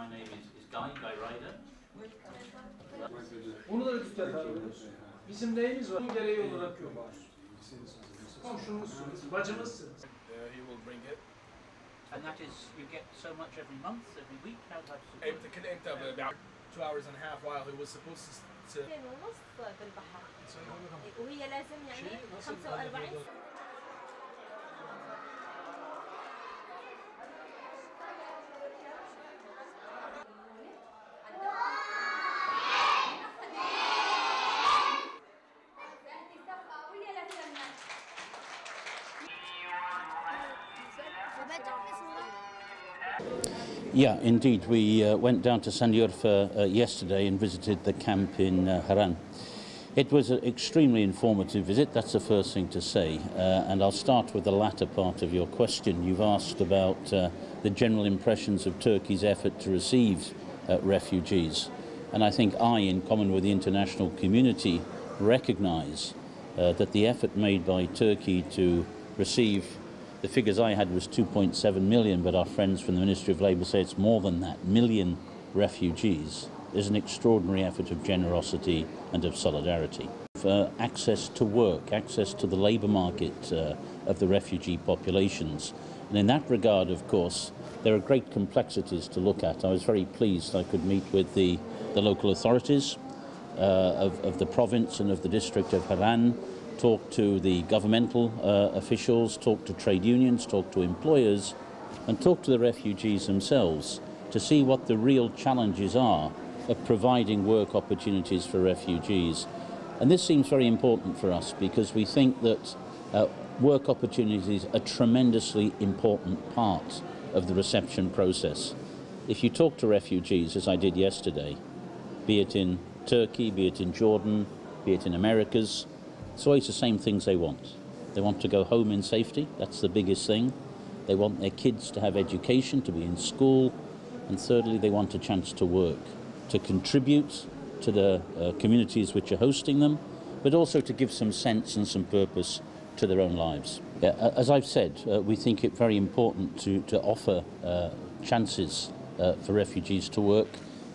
my name is Guy Ryder. Bunu da tutarız. Bizim neyimiz var? Bu gereği olarak yok. Komşumuzsunuz, bacımızsınız. He will bring it. And that is, you get so much every month, every week? How does it work? About 2 hours and a half while he was supposed to... ونص بالبحر وهي لازم يعني 45. Yeah, indeed. We went down to Sanliurfa yesterday and visited the camp in Haran. It was an extremely informative visit, that's the first thing to say. And I'll start with the latter part of your question. You've asked about the general impressions of Turkey's effort to receive refugees. And I think I, in common with the international community, recognise that the effort made by Turkey to receive, the figures I had was 2.7 million, but our friends from the Ministry of Labour say it's more than that, million refugees, is an extraordinary effort of generosity and of solidarity. For access to work, access to the labour market of the refugee populations. And in that regard, of course, there are great complexities to look at. I was very pleased I could meet with the local authorities of the province and of the district of Haran, talk to the governmental officials, talk to trade unions, talk to employers, and talk to the refugees themselves to see what the real challenges are of providing work opportunities for refugees. And this seems very important for us because we think that work opportunities are a tremendously important part of the reception process. If you talk to refugees, as I did yesterday, be it in Turkey, be it in Jordan, be it in Americas, it's always the same things they want. They want to go home in safety, that's the biggest thing. They want their kids to have education, to be in school. And thirdly, they want a chance to work, to contribute to the communities which are hosting them, but also to give some sense and some purpose to their own lives. As I've said, we think it very important to offer chances for refugees to work,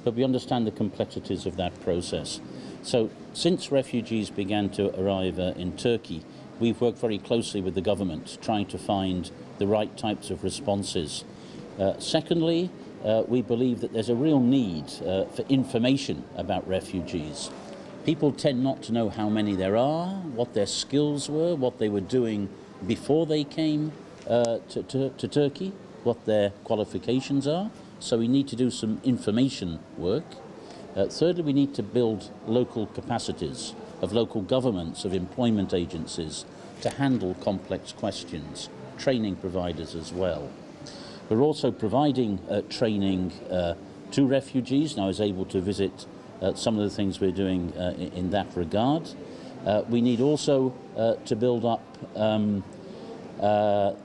but we understand the complexities of that process. So since refugees began to arrive in Turkey, we've worked very closely with the government, trying to find the right types of responses. Secondly, we believe that there's a real need for information about refugees. People tend not to know how many there are, what their skills were, what they were doing before they came to Turkey, what their qualifications are. So we need to do some information work. Thirdly, we need to build local capacities of local governments, of employment agencies to handle complex questions, training providers as well. We're also providing training to refugees, and I was able to visit some of the things we're doing in that regard. We need also to build up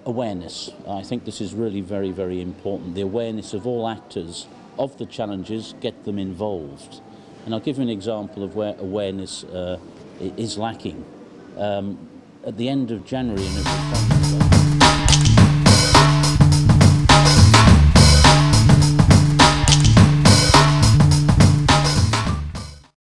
awareness. I think this is really very, very important. The awareness of all actors of the challenges, get them involved. And I'll give you an example of where awareness is lacking. At the end of January,